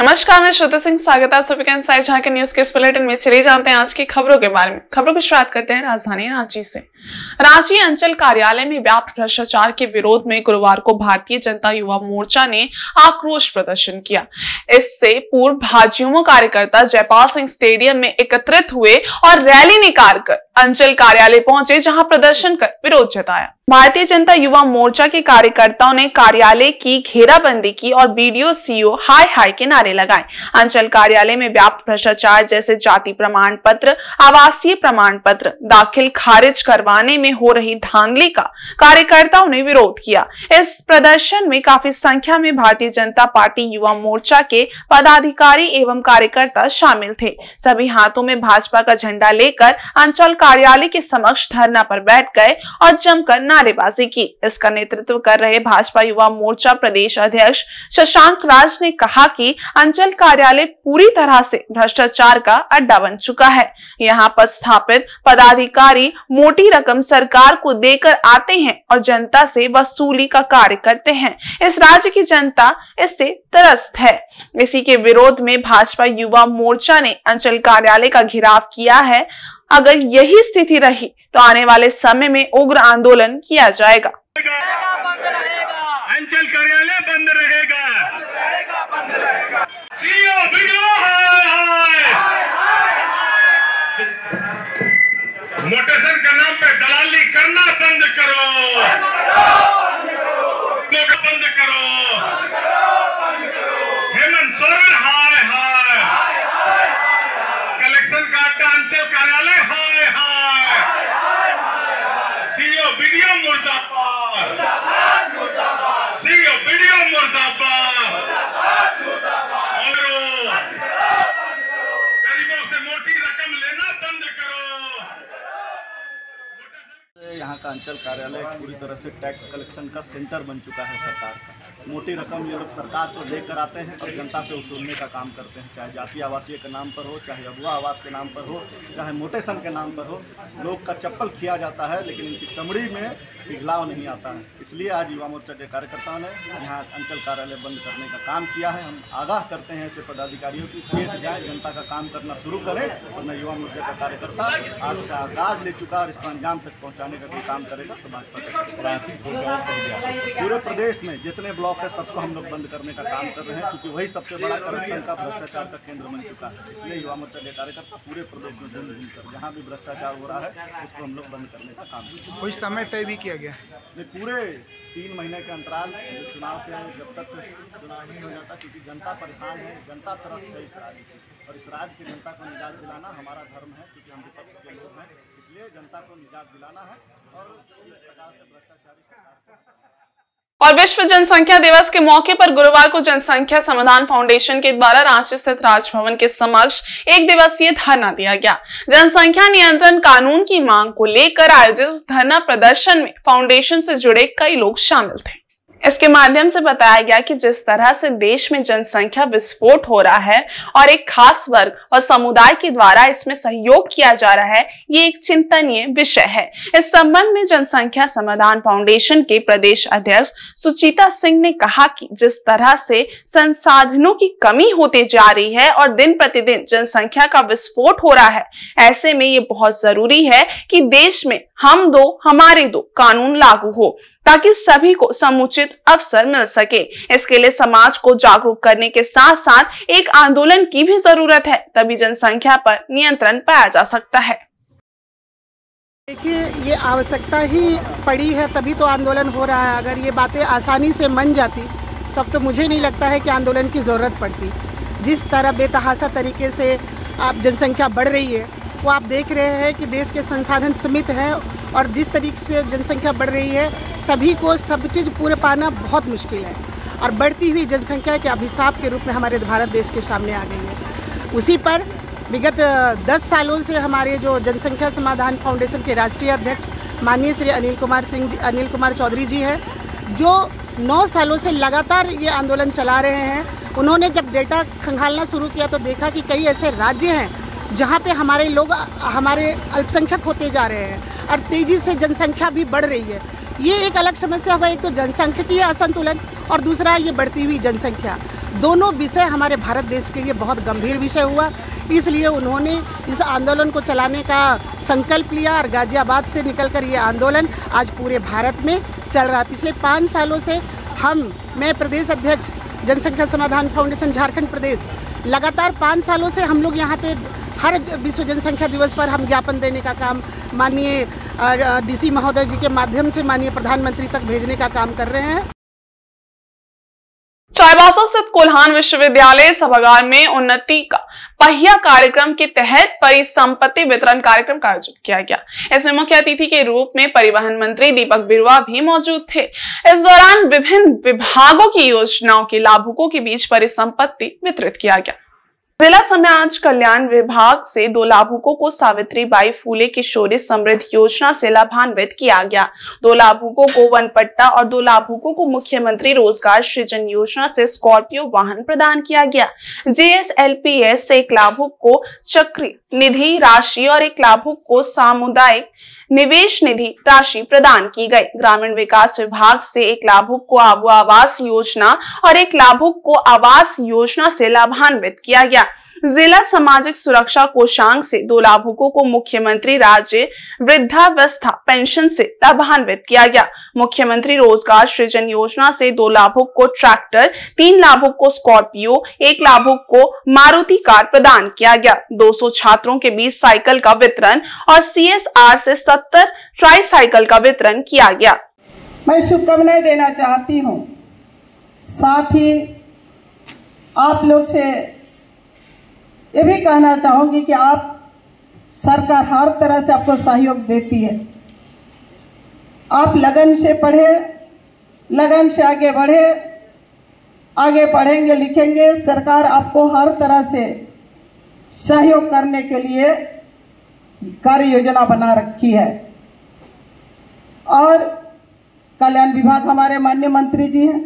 नमस्कार, मैं श्रुति सिंह। स्वागत है आप सभी का इनसाइड झांकी न्यूज के इस बुलेटिन में। चलिए जानते हैं आज की खबरों के बारे में। खबरों की शुरुआत करते हैं राजधानी रांची से। रांची अंचल कार्यालय में व्याप्त भ्रष्टाचार के विरोध में गुरुवार को भारतीय जनता युवा मोर्चा ने आक्रोश प्रदर्शन किया। इससे पूर्व भाजयुमो कार्यकर्ता जयपाल सिंह स्टेडियम में एकत्रित हुए और रैली निकालकर अंचल कार्यालय पहुंचे, जहां प्रदर्शन कर विरोध जताया। भारतीय जनता युवा मोर्चा के कार्यकर्ताओं ने कार्यालय की घेराबंदी की और बीडीओ सीओ हाय हाय के नारे लगाए। अंचल कार्यालय में व्याप्त भ्रष्टाचार जैसे जाति प्रमाण पत्र, आवासीय प्रमाण पत्र दाखिल खारिज करवाने में हो रही धांधली का कार्यकर्ताओं ने विरोध किया। इस प्रदर्शन में काफी संख्या में भारतीय जनता पार्टी युवा मोर्चा के पदाधिकारी एवं कार्यकर्ता शामिल थे। सभी हाथों में भाजपा का झंडा लेकर अंचल कार्यालय के समक्ष धरना पर बैठ गए और जमकर नारेबाजी की। इसका नेतृत्व कर रहे भाजपा युवा मोर्चा प्रदेश अध्यक्ष शशांक राज ने कहा कि अंचल कार्यालय पूरी तरह से भ्रष्टाचार का अड्डा बन चुका है। यहाँ पर स्थापित पदाधिकारी मोटी रकम सरकार को देकर आते हैं और जनता से वसूली का कार्य करते हैं। इस राज्य की जनता इससे त्रस्त है। इसी के विरोध में भाजपा युवा मोर्चा ने अंचल कार्यालय का घेराव किया है। अगर यही स्थिति रही तो आने वाले समय में उग्र आंदोलन किया जाएगा। अंचल कार्यालय बंद रहेगा। सीओ वीडियो मोटेशन के नाम पे दलाली करना बंद करो, बंद करो। हेमंत सोरेन हाय हाय, कलेक्शन का अड्डा अंचल कार्यालय हाय हाय, सीओ वीडियो मुर्दाबाद, सीओ वीडियो मुर्दाबाद। गरीबों से मोटी रकम लेना बंद करो। यहाँ का अंचल कार्यालय पूरी तरह से टैक्स कलेक्शन का सेंटर बन चुका है। सरकार का मोटी रकम ये लोग सरकार को लेकर आते हैं और जनता से वसूलने का काम करते हैं, चाहे जाति आवासीय के नाम पर हो, चाहे अगुआ आवास के नाम पर हो, चाहे मोटेशन के नाम पर हो। लोग का चप्पल खिया जाता है लेकिन इनकी चमड़ी में पिघलाव नहीं आता है। इसलिए आज युवा मोर्चा के कार्यकर्ताओं ने यहाँ अंचल कार्यालय बंद करने का काम किया है। हम आगाह करते हैं ऐसे पदाधिकारियों की, चेत जाए, जनता का काम करना शुरू करें। और मैं युवा मोर्चा का कार्यकर्ता आज से आगाज ले चुका और इसको अंजाम तक पहुँचाने का कोई काम करेगा तो भाजपा पूरे प्रदेश में जितने ब्लॉक है सबको हम लोग बंद करने का काम कर रहे हैं, क्योंकि वही सबसे बड़ा करप्शन का भ्रष्टाचार का केंद्र बन चुका है। इसलिए युवा मोर्चा के कार्यकर्ता पूरे प्रदेश में घूम कर जहाँ भी भ्रष्टाचार हो रहा है उसको हम लोग बंद करने का काम कर। कोई समय तय भी किया गया नहीं, पूरे 3 महीने के अंतराल चुनाव के जब तक चुनाव नहीं हो जाता, क्योंकि जनता परेशान है, जनता त्रस्त है इस राज्य की, और इस राज्य की जनता को निजात दिलाना हमारा धर्म है, क्योंकि हम विपक्ष के लोग हैं। इसलिए जनता को निजात दिलाना है और इस प्रकार से भ्रष्टाचारी सरकार। और विश्व जनसंख्या दिवस के मौके पर गुरुवार को जनसंख्या समाधान फाउंडेशन के द्वारा रांची स्थित राजभवन के समक्ष एक दिवसीय धरना दिया गया। जनसंख्या नियंत्रण कानून की मांग को लेकर आयोजित धरना प्रदर्शन में फाउंडेशन से जुड़े कई लोग शामिल थे। इसके माध्यम से बताया गया कि जिस तरह से देश में जनसंख्या विस्फोट हो रहा है और एक खास वर्ग और समुदाय के द्वारा इसमें सहयोग किया जा रहा है, ये एक चिंतनीय विषय है। इस संबंध में जनसंख्या समाधान फाउंडेशन के प्रदेश अध्यक्ष सुचिता सिंह ने कहा कि जिस तरह से संसाधनों की कमी होती जा रही है और दिन प्रतिदिन जनसंख्या का विस्फोट हो रहा है, ऐसे में ये बहुत जरूरी है कि देश में हम दो हमारे दो कानून लागू हो, ताकि सभी को समुचित अवसर मिल सके। इसके लिए समाज को जागरूक करने के साथ साथ एक आंदोलन की भी जरूरत है, तभी जनसंख्या पर नियंत्रण पाया जा सकता है। देखिए, ये आवश्यकता ही पड़ी है तभी तो आंदोलन हो रहा है। अगर ये बातें आसानी से मन जाती तब तो मुझे नहीं लगता है कि आंदोलन की ज़रूरत पड़ती। जिस तरह बेतहाशा तरीके से आप जनसंख्या बढ़ रही है, वो आप देख रहे हैं कि देश के संसाधन सीमित हैं और जिस तरीके से जनसंख्या बढ़ रही है, सभी को सब चीज़ पूरे पाना बहुत मुश्किल है। और बढ़ती हुई जनसंख्या के अभिशाप के रूप में हमारे भारत देश के सामने आ गई है। उसी पर विगत 10 सालों से हमारे जो जनसंख्या समाधान फाउंडेशन के राष्ट्रीय अध्यक्ष माननीय श्री अनिल कुमार चौधरी जी हैं, जो 9 सालों से लगातार ये आंदोलन चला रहे हैं। उन्होंने जब डेटा खंगालना शुरू किया तो देखा कि कई ऐसे राज्य हैं जहाँ पे हमारे लोग हमारे अल्पसंख्यक होते जा रहे हैं और तेज़ी से जनसंख्या भी बढ़ रही है। ये एक अलग समस्या होगा, एक तो जनसंख्यिकीय असंतुलन और दूसरा ये बढ़ती हुई जनसंख्या। दोनों विषय हमारे भारत देश के लिए बहुत गंभीर विषय हुआ। इसलिए उन्होंने इस आंदोलन को चलाने का संकल्प लिया और गाजियाबाद से निकलकर ये आंदोलन आज पूरे भारत में चल रहा है। पिछले 5 सालों से मैं प्रदेश अध्यक्ष जनसंख्या समाधान फाउंडेशन झारखंड प्रदेश, लगातार 5 सालों से हम लोग यहाँ पे हर विश्व जनसंख्या दिवस पर हम ज्ञापन देने का काम माननीय डीसी महोदय जी के माध्यम से माननीय प्रधानमंत्री तक भेजने का काम कर रहे हैं। चाईबासा स्थित कोल्हान विश्वविद्यालय सभागार में उन्नति का पहिया कार्यक्रम के तहत परिसंपत्ति वितरण कार्यक्रम का आयोजन किया गया। इसमें मुख्य अतिथि के रूप में परिवहन मंत्री दीपक बिरुवा भी मौजूद थे। इस दौरान विभिन्न विभागों की योजनाओं के लाभुकों के बीच परिसंपत्ति वितरित किया गया। जिला समाज कल्याण विभाग से 2 लाभुकों को सावित्रीबाई फूले किशोरी समृद्धि योजना से लाभान्वित किया गया। 2 लाभुकों को वन पट्टा और 2 लाभुकों को मुख्यमंत्री रोजगार सृजन योजना से स्कॉर्पियो वाहन प्रदान किया गया। JSLPS से 1 लाभुक को चक्री निधि राशि और 1 लाभुक को सामुदायिक निवेश निधि राशि प्रदान की गई। ग्रामीण विकास विभाग से 1 लाभुक को आबू आवास योजना और 1 लाभुक को आवास योजना से लाभान्वित किया गया। जिला सामाजिक सुरक्षा कोषांग से 2 लाभुकों को मुख्यमंत्री राज्य वृद्धावस्था पेंशन से लाभान्वित किया गया। मुख्यमंत्री रोजगार सृजन योजना से 2 लाभुक को ट्रैक्टर, 3 लाभुक को स्कॉर्पियो, 1 लाभुक को मारुति कार प्रदान किया गया। 200 छात्रों के बीच साइकिल का वितरण और CSR से 70 ट्राईसाइकिल का वितरण किया गया। मैं शुभकामनाएं देना चाहती हूँ। साथ ही आप लोग से ये भी कहना चाहूँगी कि आप सरकार हर तरह से आपको सहयोग देती है। आप लगन से पढ़े, लगन से आगे बढ़े, आगे पढ़ेंगे लिखेंगे, सरकार आपको हर तरह से सहयोग करने के लिए कार्य योजना बना रखी है। और कल्याण विभाग हमारे माननीय मंत्री जी हैं।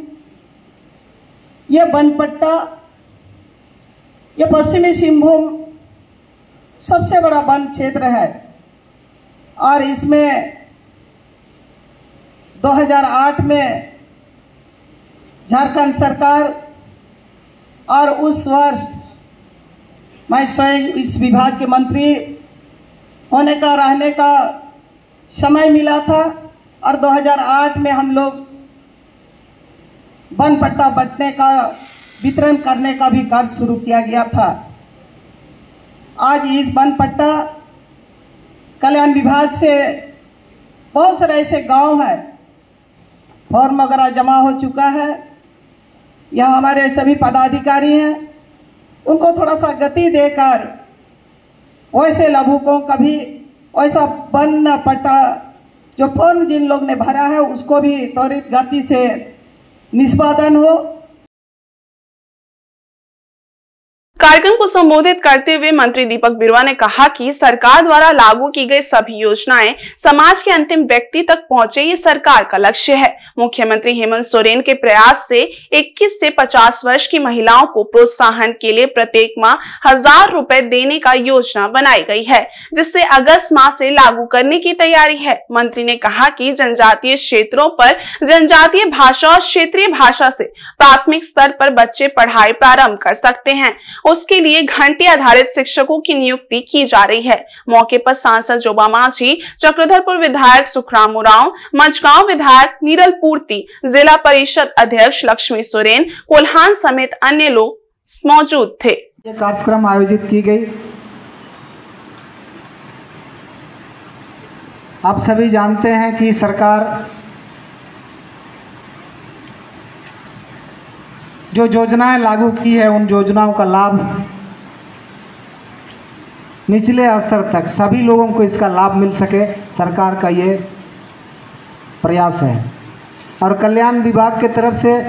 ये बनपट्टा, ये पश्चिमी सिंहभूम सबसे बड़ा वन क्षेत्र है और इसमें 2008 में झारखंड सरकार और उस वर्ष मैं स्वयं इस विभाग के मंत्री होने का रहने का समय मिला था और 2008 में हम लोग वन पट्टा बंटने का वितरण करने का भी कार्य शुरू किया गया था। आज इस वन पट्टा कल्याण विभाग से बहुत सारे ऐसे गांव हैं, फॉर्म वगैरह जमा हो चुका है। यहाँ हमारे सभी पदाधिकारी हैं, उनको थोड़ा सा गति देकर वैसे लाभुकों का भी वैसा वन पट्टा जो फॉर्म जिन लोग ने भरा है उसको भी त्वरित गति से निष्पादन हो। कार्यक्रम को संबोधित करते हुए मंत्री दीपक बिरुवा ने कहा कि सरकार द्वारा लागू की गई सभी योजनाएं समाज के अंतिम व्यक्ति तक पहुंचे, ये सरकार का लक्ष्य है। मुख्यमंत्री हेमंत सोरेन के प्रयास से 21 से 50 वर्ष की महिलाओं को प्रोत्साहन के लिए प्रत्येक माह 1000 रुपए देने का योजना बनाई गई है, जिससे अगस्त माह से लागू करने की तैयारी है। मंत्री ने कहा कि जनजातीय क्षेत्रों पर जनजातीय भाषा और क्षेत्रीय भाषा से प्राथमिक स्तर पर बच्चे पढ़ाई प्रारंभ कर सकते हैं। उसके लिए घंटे आधारित शिक्षकों की नियुक्ति की जा रही है। मौके पर सांसद जोबा मांझी, चक्रधरपुर विधायक सुखराम उरांव, मझगांव विधायक नीरल पूर्ति, जिला परिषद अध्यक्ष लक्ष्मी सोरेन, कोल्हान समेत अन्य लोग मौजूद थे। ये कार्यक्रम आयोजित की गई। आप सभी जानते हैं कि सरकार जो योजनाएं लागू की है उन योजनाओं का लाभ निचले स्तर तक सभी लोगों को इसका लाभ मिल सके, सरकार का ये प्रयास है। और कल्याण विभाग की तरफ से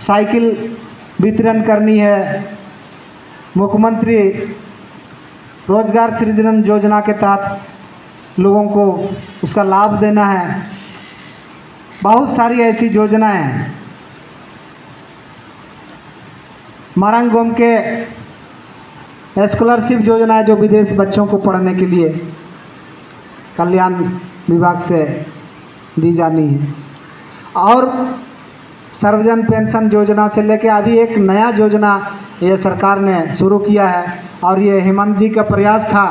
साइकिल वितरण करनी है, मुख्यमंत्री रोजगार सृजन योजना के तहत लोगों को उसका लाभ देना है। बहुत सारी ऐसी योजनाएं हैं। मारंगोम के स्कॉलरशिप योजना है जो विदेश बच्चों को पढ़ने के लिए कल्याण विभाग से दी जानी है। और सर्वजन पेंशन योजना से लेके अभी एक नया योजना ये सरकार ने शुरू किया है। और ये हेमंत जी का प्रयास था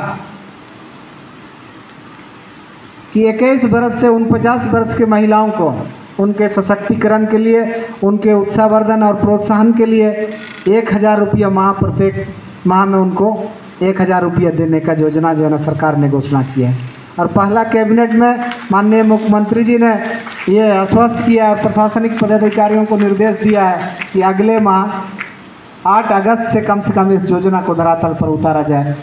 कि 21 वर्ष से 49 वर्ष के महिलाओं को उनके सशक्तिकरण के लिए, उनके उत्साहवर्धन और प्रोत्साहन के लिए 1000 रुपया प्रत्येक माह में उनको 1000 रुपया देने का योजना जो है ना सरकार ने घोषणा की है। और पहला कैबिनेट में माननीय मुख्यमंत्री जी ने ये आश्वस्त किया और प्रशासनिक पदाधिकारियों को निर्देश दिया है कि अगले माह 8 अगस्त से कम इस योजना को धरातल पर उतारा जाए।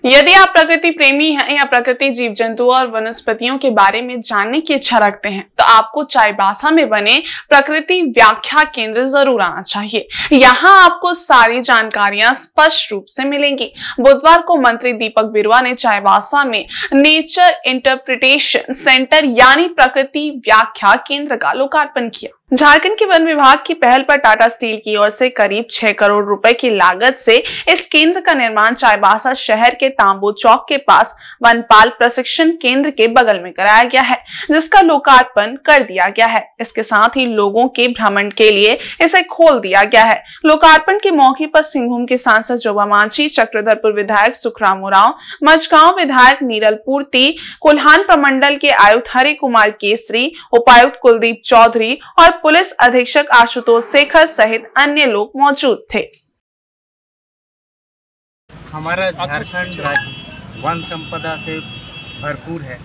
यदि आप प्रकृति प्रेमी हैं या प्रकृति जीव जंतुओं और वनस्पतियों के बारे में जानने की इच्छा रखते हैं तो आपको चाईबासा में बने प्रकृति व्याख्या केंद्र जरूर आना चाहिए। यहाँ आपको सारी जानकारियां स्पष्ट रूप से मिलेंगी। बुधवार को मंत्री दीपक बिरुआ ने चाईबासा में नेचर इंटरप्रिटेशन सेंटर यानी प्रकृति व्याख्या केंद्र का लोकार्पण किया। झारखंड के वन विभाग की पहल पर टाटा स्टील की ओर से करीब 6 करोड़ रुपए की लागत से इस केंद्र का निर्माण चाईबासा शहर के तांबू चौक के पास वनपाल प्रशिक्षण केंद्र के बगल में कराया गया है, जिसका लोकार्पण कर दिया गया है। इसके साथ ही लोगों के भ्रमण के लिए इसे खोल दिया गया है। लोकार्पण के मौके पर सिंहभूम के सांसद जोबा मांझी, चक्रधरपुर विधायक सुखराम उरांव, मझगांव विधायक नीरल पूर्ति, कोल्हान प्रमंडल के आयुक्त हरि कुमार केसरी, उपायुक्त कुलदीप चौधरी और पुलिस अधीक्षक आशुतोष शेखर सहित अन्य लोग मौजूद थे। हमारा झारखंड राज्य वन संपदा से भरपूर है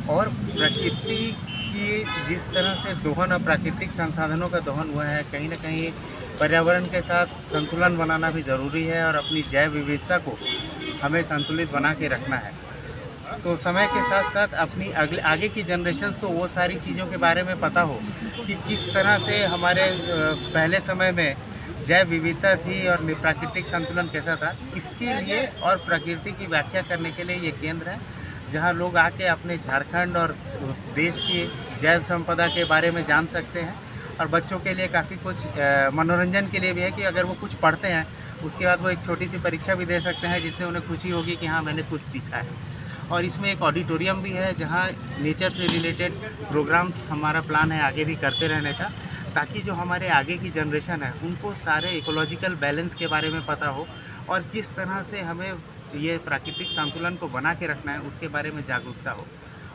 और प्रकृति की जिस तरह से दोहन और प्राकृतिक संसाधनों का दोहन हुआ है, कहीं ना कहीं पर्यावरण के साथ संतुलन बनाना भी ज़रूरी है और अपनी जैव विविधता को हमें संतुलित बना के रखना है। तो समय के साथ साथ अपनी आगे की जनरेशन्स को वो सारी चीज़ों के बारे में पता हो कि किस तरह से हमारे पहले समय में जैव विविधता थी और प्राकृतिक संतुलन कैसा था। इसके लिए और प्रकृति की व्याख्या करने के लिए ये केंद्र है, जहां लोग आके अपने झारखंड और देश की जैव संपदा के बारे में जान सकते हैं। और बच्चों के लिए काफ़ी कुछ मनोरंजन के लिए भी है कि अगर वो कुछ पढ़ते हैं उसके बाद वो एक छोटी सी परीक्षा भी दे सकते हैं, जिससे उन्हें खुशी होगी कि हाँ मैंने कुछ सीखा है। और इसमें एक ऑडिटोरियम भी है जहाँ नेचर से रिलेटेड प्रोग्राम्स हमारा प्लान है आगे भी करते रहने का, ताकि जो हमारे आगे की जनरेशन है उनको सारे इकोलॉजिकल बैलेंस के बारे में पता हो और किस तरह से हमें ये प्राकृतिक संतुलन को बना के रखना है उसके बारे में जागरूकता हो।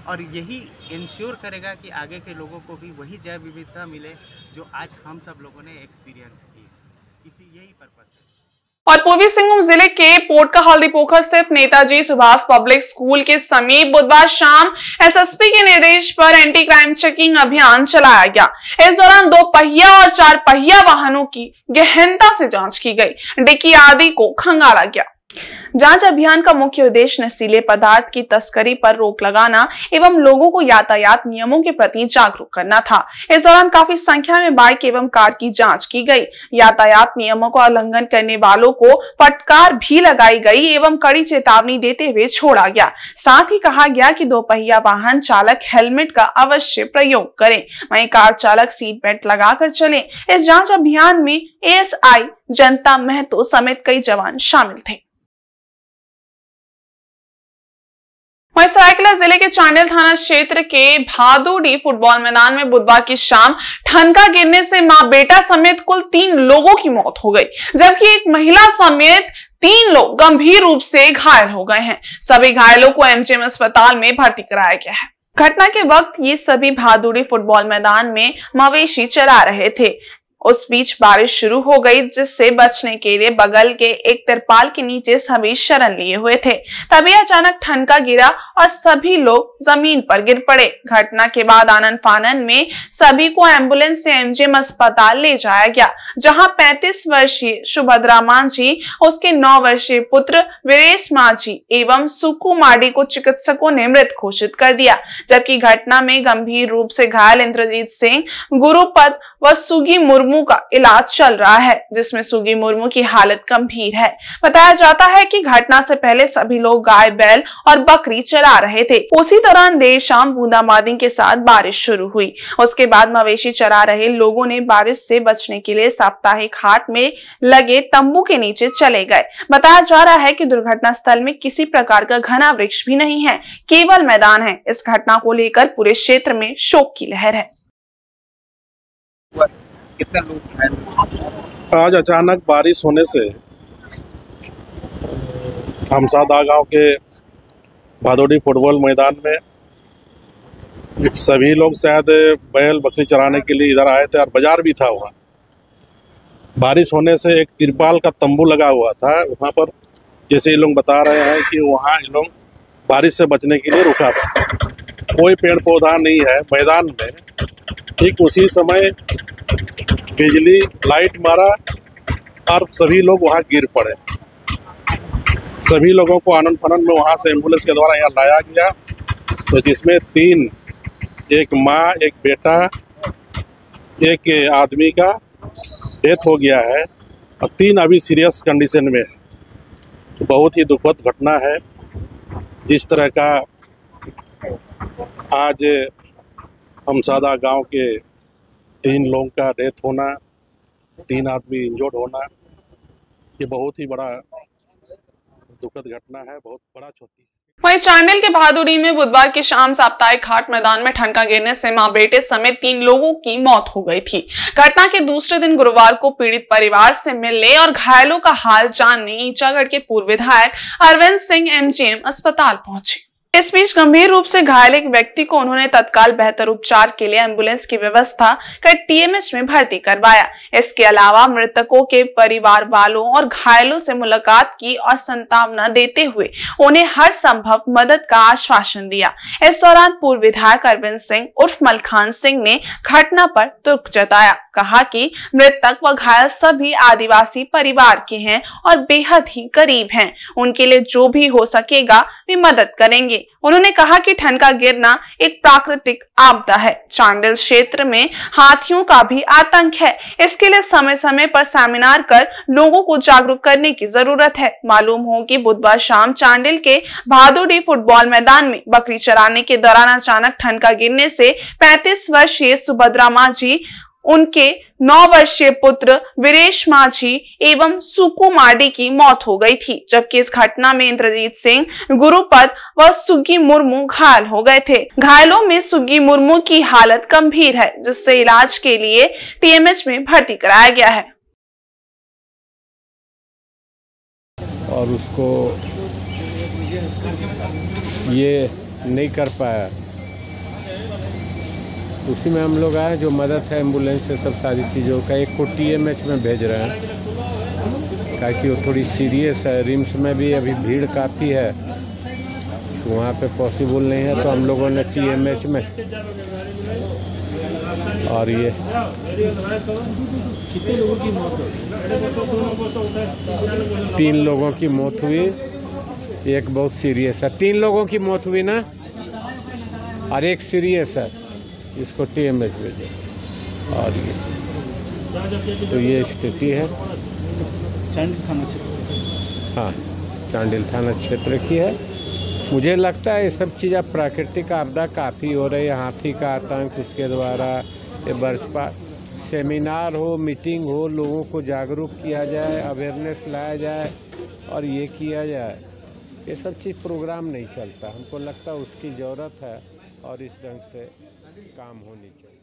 और यही इंश्योर करेगा कि आगे के लोगों को भी वही जैव विविधता मिले जो आज हम सब लोगों ने एक्सपीरियंस की। यही पर्पस है। और पूर्वी सिंहभूम जिले के पोर्ट का हल्दी पोखर स्थित नेताजी सुभाष पब्लिक स्कूल के समीप बुधवार शाम एसएसपी के निर्देश पर एंटी क्राइम चेकिंग अभियान चलाया गया। इस दौरान 2 पहिया और 4 पहिया वाहनों की गहनता से जांच की गई। डिक्की आदि को खंगाला गया। जांच अभियान का मुख्य उद्देश्य नशीले पदार्थ की तस्करी पर रोक लगाना एवं लोगों को यातायात नियमों के प्रति जागरूक करना था। इस दौरान काफी संख्या में बाइक एवं कार की जांच की गई। यातायात नियमों का उल्लंघन करने वालों को फटकार भी लगाई गई एवं कड़ी चेतावनी देते हुए छोड़ा गया। साथ ही कहा गया कि 2 पहिया वाहन चालक हेलमेट का अवश्य प्रयोग करें, वहीं कार चालक सीट बेल्ट लगाकर चले। इस जांच अभियान में एएसआई जनता महतो समेत कई जवान शामिल थे। वहीं सरायकेला जिले के चांडिल थाना क्षेत्र के भादुड़ी फुटबॉल मैदान में बुधवार की शाम ठनका गिरने से मां बेटा समेत कुल 3 लोगों की मौत हो गई, जबकि एक महिला समेत 3 लोग गंभीर रूप से घायल हो गए हैं। सभी घायलों को एमजीएम अस्पताल में भर्ती कराया गया है। घटना के वक्त ये सभी भादुड़ी फुटबॉल मैदान में मवेशी चरा रहे थे। उस बीच बारिश शुरू हो गई, जिससे बचने के लिए बगल के एक तिरपाल के नीचे सभी शरण लिए हुए थे। तभी अचानक ठनका गिरा और सभी लोग जमीन पर गिर पड़े। घटना के बाद आनन फानन में सभी को एम्बुलेंस से एमजीएम अस्पताल ले जाया गया, जहां 35 वर्षीय सुभद्रा मांझी, उसके 9 वर्षीय पुत्र वीरेश मांझी एवं सुकू माडी को चिकित्सकों ने मृत घोषित कर दिया। जबकि घटना में गंभीर रूप से घायल इंद्रजीत सिंह, गुरुपद व सुगी मुर्मू का इलाज चल रहा है, जिसमें सुगी मुर्मू की हालत गंभीर है। बताया जाता है कि घटना से पहले सभी लोग गाय, बैल और बकरी चरा रहे थे। उसी दौरान देर शाम बूंदाबांदी के साथ बारिश शुरू हुई। उसके बाद मवेशी चरा रहे लोगों ने बारिश से बचने के लिए साप्ताहिक हाट में लगे तंबू के नीचे चले गए। बताया जा रहा है कि दुर्घटना स्थल में किसी प्रकार का घना वृक्ष भी नहीं है, केवल मैदान है। इस घटना को लेकर पूरे क्षेत्र में शोक की लहर है। कितने लोग? आज अचानक बारिश होने से हमसादा गांव के भादोडी फुटबॉल मैदान में सभी लोग शायद बैल बकरी चराने के लिए इधर आए थे और बाजार भी था वहाँ। बारिश होने से एक तिरपाल का तंबू लगा हुआ था वहाँ पर, जैसे ये लोग बता रहे हैं कि वहाँ ये लोग बारिश से बचने के लिए रुका था। कोई पेड़ पौधा नहीं है मैदान में। ठीक उसी समय बिजली लाइट मारा और सभी लोग वहाँ गिर पड़े। सभी लोगों को आनंद फानंद में वहाँ से एम्बुलेंस के द्वारा यहाँ लाया गया, तो जिसमें 3, एक माँ, एक बेटा, एक आदमी का डेथ हो गया है और 3 अभी सीरियस कंडीशन में है। बहुत ही दुखद घटना है। जिस तरह का आज हमसादा गांव के 3 लोगों का डेथ होना, 3 आदमी इंजर्ड होना, ये बहुत ही बड़ा दुखद घटना है, बहुत बड़ा क्षति है। वहीं चांडिल के भादोडी में बुधवार की शाम साप्ताहिक घाट मैदान में ठनका गिरने से मां बेटे समेत 3 लोगों की मौत हो गई थी। घटना के दूसरे दिन गुरुवार को पीड़ित परिवार से मिलने और घायलों का हाल जानने ईचागढ़ के पूर्व विधायक अरविंद सिंह एमजीएम अस्पताल पहुंचे। इस बीच गंभीर रूप से घायल एक व्यक्ति को उन्होंने तत्काल बेहतर उपचार के लिए एम्बुलेंस की व्यवस्था कर टीएमएच में भर्ती करवाया। इसके अलावा मृतकों के परिवार वालों और घायलों से मुलाकात की और सांत्वना देते हुए उन्हें हर संभव मदद का आश्वासन दिया। इस दौरान पूर्व विधायक अरविंद सिंह उर्फ मलखान सिंह ने घटना पर दुख जताया। कहा कि मृतक व घायल सभी आदिवासी परिवार के हैं और बेहद ही गरीब हैं। उनके लिए जो भी हो सकेगा वे मदद करेंगे। उन्होंने कहा कि ठनका गिरना एक प्राकृतिक आपदा है। चांडिल क्षेत्र में हाथियों का भी आतंक है। इसके लिए समय समय पर सेमिनार कर लोगों को जागरूक करने की जरूरत है। मालूम हो कि बुधवार शाम चांडिल के भादोडी फुटबॉल मैदान में बकरी चराने के दौरान अचानक ठनका गिरने से 35 वर्षीय सुभद्रा माझी, उनके 9 वर्षीय पुत्र वीरेश माझी एवं सुकू मार्डी की मौत हो गई थी, जबकि इस घटना में इंद्रजीत सिंह, गुरुपद व सुग्गी मुर्मू घायल हो गए थे। घायलों में सुग्गी मुर्मू की हालत गंभीर है, जिससे इलाज के लिए टीएमएच में भर्ती कराया गया है। और उसको ये नहीं कर पाया, उसी में हम लोग आए। जो मदद है एम्बुलेंस से सब सारी चीज़ों का, एक को टीएमएच में भेज रहे हैं ताकि वो थोड़ी सीरियस है। रिम्स में भी अभी भीड़ काफ़ी है, तो वहाँ पे पॉसिबल नहीं है, तो हम लोगों ने टीएमएच में। और ये कितने लोगों की मौत हुई? 3 लोगों की मौत हुई, एक बहुत सीरियस है। 3 लोगों की मौत हुई ना, और एक सीरियस है, इसको टीएमएच भेजे। और ये तो ये स्थिति है। चांडिल थाना क्षेत्र, हाँ, चांडिल थाना क्षेत्र की है। मुझे लगता है ये सब चीज़ अब प्राकृतिक आपदा काफ़ी हो रही है। हाथी का आतंक, उसके द्वारा ये बरसपा सेमिनार हो, मीटिंग हो, लोगों को जागरूक किया जाए, अवेयरनेस लाया जाए और ये किया जाए। ये सब चीज़ प्रोग्राम नहीं चलता। हमको लगता है उसकी ज़रूरत है और इस ढंग से काम होनी चाहिए।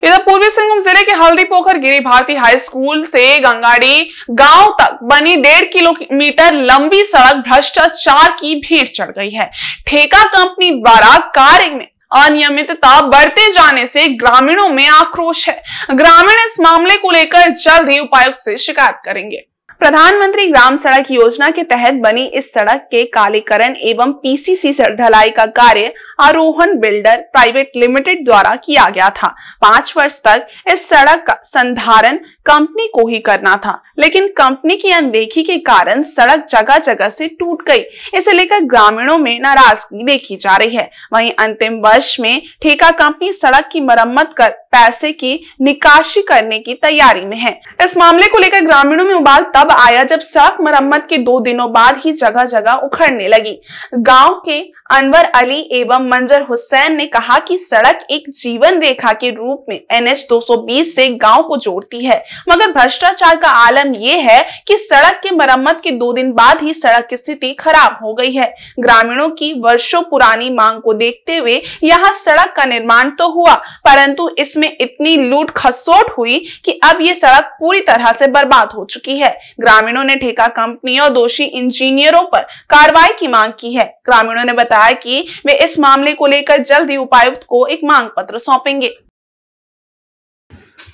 इधर पूर्वी सिंहभूम जिले के हल्दी पोखर गिरी भारती हाई स्कूल से गंगाड़ी गांव तक बनी 1.5 किलोमीटर लंबी सड़क भ्रष्टाचार की भेंट चढ़ गई है। ठेका कंपनी द्वारा कार्य में अनियमितता बढ़ते जाने से ग्रामीणों में आक्रोश है। ग्रामीण इस मामले को लेकर जल्द ही उपायुक्त से शिकायत करेंगे। प्रधानमंत्री ग्राम सड़क योजना के तहत बनी इस सड़क के कालीकरण एवं पीसीसी ढलाई का कार्य आरोहण बिल्डर प्राइवेट लिमिटेड द्वारा किया गया था। 5 वर्ष तक इस सड़क का संधारण कंपनी को ही करना था, लेकिन कंपनी की अनदेखी के कारण सड़क जगह जगह से टूट गई। इसे लेकर ग्रामीणों में नाराजगी देखी जा रही है। वहीं अंतिम वर्ष में ठेका कंपनी सड़क की मरम्मत कर पैसे की निकासी करने की तैयारी में है। इस मामले को लेकर ग्रामीणों में उबाल तब आया जब सड़क मरम्मत के 2 दिनों बाद ही जगह जगह उखड़ने लगी। गांव के अनवर अली एवं मंजर हुसैन ने कहा कि सड़क एक जीवन रेखा के रूप में NH 220 से गांव को जोड़ती है, मगर भ्रष्टाचार का आलम यह है कि सड़क के मरम्मत के 2 दिन बाद ही सड़क की स्थिति खराब हो गई है। ग्रामीणों की वर्षों पुरानी मांग को देखते हुए यहां सड़क का निर्माण तो हुआ, परंतु इसमें इतनी लूट खसोट हुई कि अब ये सड़क पूरी तरह से बर्बाद हो चुकी है। ग्रामीणों ने ठेका कंपनी और दोषी इंजीनियरों पर कार्रवाई की मांग की है। ग्रामीणों ने बताया कि वे इस मामले को लेकर जल्द ही उपायुक्त को एक मांग पत्र सौंपेंगे।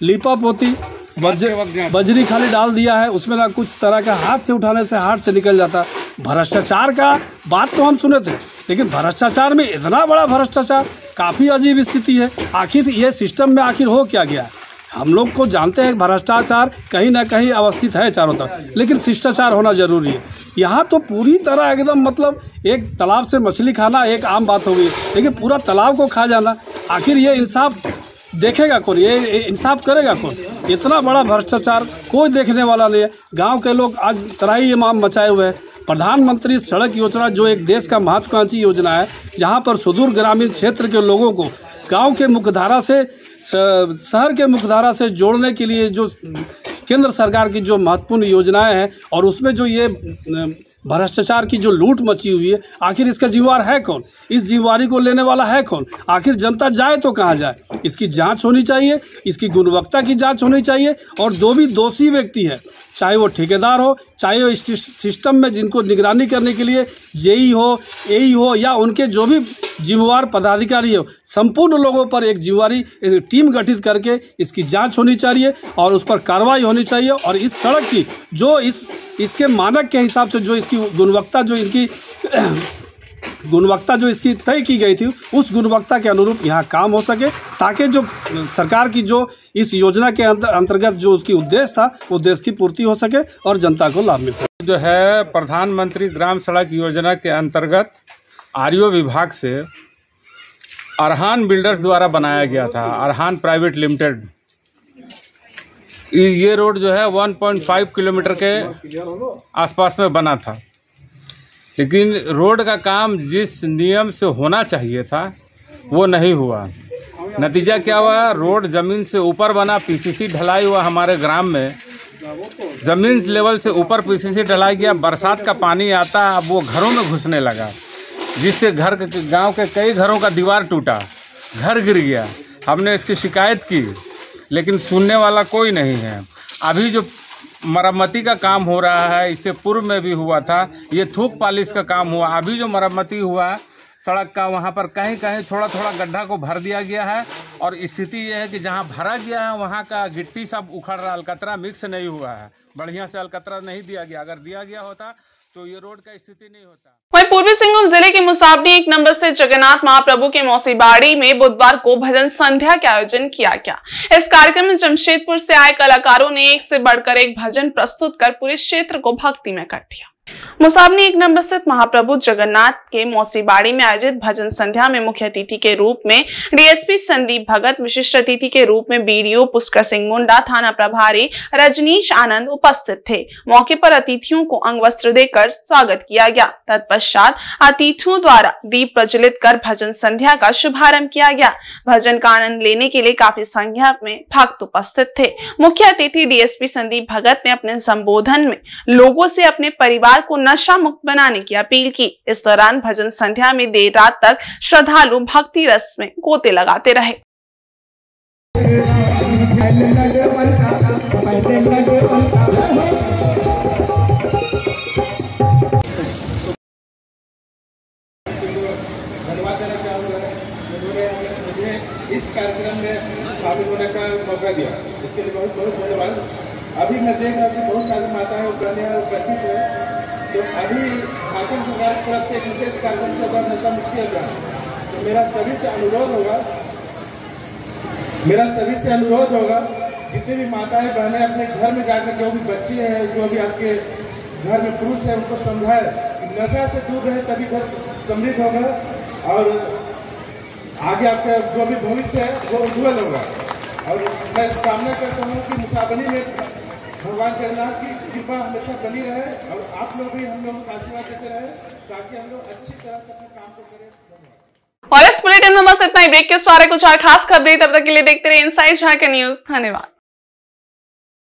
लीपापोती बजरी खाली डाल दिया है, उसमें ना कुछ तरह का हाथ से उठाने से हाथ से निकल जाता। भ्रष्टाचार का बात तो हम सुने थे, लेकिन भ्रष्टाचार में इतना बड़ा भ्रष्टाचार, काफ़ी अजीब स्थिति है। आखिर ये सिस्टम में आखिर हो क्या गया? हम लोग को जानते हैं भ्रष्टाचार कहीं ना कहीं अवस्थित है चारों तरफ, लेकिन शिष्टाचार होना जरूरी है। यहाँ तो पूरी तरह एकदम मतलब एक तालाब से मछली खाना एक आम बात हो गई, लेकिन पूरा तालाब को खा जाना, आखिर ये इंसाफ देखेगा कौन? ये इंसाफ करेगा कौन? इतना बड़ा भ्रष्टाचार कोई देखने वाला नहीं है। गांव के लोग आज तराई इमाम मचाए हुए हैं। प्रधानमंत्री सड़क योजना जो एक देश का महत्वाकांक्षी योजना है, जहां पर सुदूर ग्रामीण क्षेत्र के लोगों को गांव के मुख्यधारा से शहर के मुख्यधारा से जोड़ने के लिए जो केंद्र सरकार की जो महत्वपूर्ण योजनाएं हैं, और उसमें जो ये भ्रष्टाचार की जो लूट मची हुई है, आखिर इसका जिम्मेवार है कौन? इस जिम्मेवारी को लेने वाला है कौन? आखिर जनता जाए तो कहाँ जाए? इसकी जांच होनी चाहिए, इसकी गुणवत्ता की जांच होनी चाहिए, और जो भी दोषी व्यक्ति है, चाहे वो ठेकेदार हो, चाहे वो इस सिस्टम में जिनको निगरानी करने के लिए जेई हो, एई हो, या उनके जो भी जिम्मेवार पदाधिकारी हो, संपूर्ण लोगों पर एक जिम्मेवारी टीम गठित करके इसकी जांच होनी चाहिए और उस पर कार्रवाई होनी चाहिए। और इस सड़क की जो इसके मानक के हिसाब से जो इसकी गुणवत्ता जो इसकी तय की गई थी, उस गुणवत्ता के अनुरूप यहाँ काम हो सके, ताकि जो सरकार की जो इस योजना के अंतर्गत जो उसकी उद्देश्य था, उद्देश्य की पूर्ति हो सके और जनता को लाभ मिल सके। जो है प्रधानमंत्री ग्राम सड़क योजना के अंतर्गत आरओ विभाग से अरहान बिल्डर्स द्वारा बनाया गया था, अरहान प्राइवेट लिमिटेड। ये रोड जो है 1.5 किलोमीटर के आसपास में बना था, लेकिन रोड का काम जिस नियम से होना चाहिए था वो नहीं हुआ। नतीजा क्या हुआ? रोड ज़मीन से ऊपर बना, पीसीसी ढलाई हुआ। हमारे ग्राम में ज़मीन लेवल से ऊपर पीसीसी ढलाई गया। बरसात का पानी आता, अब वो घरों में घुसने लगा, जिससे गांव के कई घरों का दीवार टूटा, घर गिर गया। हमने इसकी शिकायत की, लेकिन सुनने वाला कोई नहीं है। अभी जो मरम्मती का काम हो रहा है, इससे पूर्व में भी हुआ था, ये थूक पालिश का काम हुआ। अभी जो मरम्मती हुआ सड़क का, वहाँ पर कहीं कहीं थोड़ा थोड़ा गड्ढा को भर दिया गया है, और स्थिति ये है कि जहाँ भरा गया है वहाँ का गिट्टी सब उखड़ रहा, अलकतरा मिक्स नहीं हुआ है, बढ़िया से अलकतरा नहीं दिया गया। अगर दिया गया होता तो ये रोड का स्थिति नहीं होता। वहीं पूर्वी सिंहभूम जिले के मुसाबनी 1 नंबर से जगन्नाथ महाप्रभु के मौसीबाड़ी में बुधवार को भजन संध्या का आयोजन किया गया। इस कार्यक्रम में जमशेदपुर से आए कलाकारों ने एक से बढ़कर एक भजन प्रस्तुत कर पूरे क्षेत्र को भक्ति में कर दिया। मुसाबनी 1 नंबर स्थित महाप्रभु जगन्नाथ के मौसीबाड़ी में आयोजित भजन संध्या में मुख्य अतिथि के रूप में डीएसपी संदीप भगत, विशिष्ट अतिथि के रूप में बीडीओ पुष्कर सिंह मुंडा, थाना प्रभारी रजनीश आनंद उपस्थित थे। मौके पर अतिथियों को अंग वस्त्र देकर स्वागत किया गया। तत्पश्चात अतिथियों द्वारा दीप प्रज्वलित कर भजन संध्या का शुभारंभ किया गया। भजन का आनंद लेने के लिए काफी संख्या में भक्त उपस्थित थे। मुख्य अतिथि डीएसपी संदीप भगत ने अपने संबोधन में लोगों से अपने परिवार को नशा मुक्त बनाने की अपील की। इस दौरान भजन संध्या में देर रात तक श्रद्धालु भक्ति रस में गोते लगाते रहे। इस कार्यक्रम में शामिल होने का मौका दिया, इसके लिए बहुत बहुत धन्यवाद। अभी मैं देख रहा हूँ कि बहुत सारी माताएं उपस्थित है, तो अभी झारखंड सरकार की तरफ से एक विशेष कार्यक्रम के द्वारा नशा मुक्ति अभियान, तो मेरा सभी से अनुरोध होगा जितने भी माताएं बहनें अपने घर में जाकर, जो भी बच्चे हैं, जो भी आपके घर में पुरुष है, उनको समझाएं कि नशा से दूर रहे, तभी घर समृद्ध होगा और आगे आपका जो भी भविष्य है वो उज्जवल होगा। और मैं कामना करता हूँ कि मुसाबनी में भगवान जगन्नाथ की कृपा हमेशा बनी रहे और आप लोग भी हम लोगों को आशीर्वाद देते रहे ताकि हम लोग अच्छी तरह से अपने काम को करें। और इस बुलेटिन में बस इतना ही। ब्रेक के सवार कुछ और खास खबरें, तब तक के लिए देखते रहिए इनसाइड झारखंड न्यूज। धन्यवाद।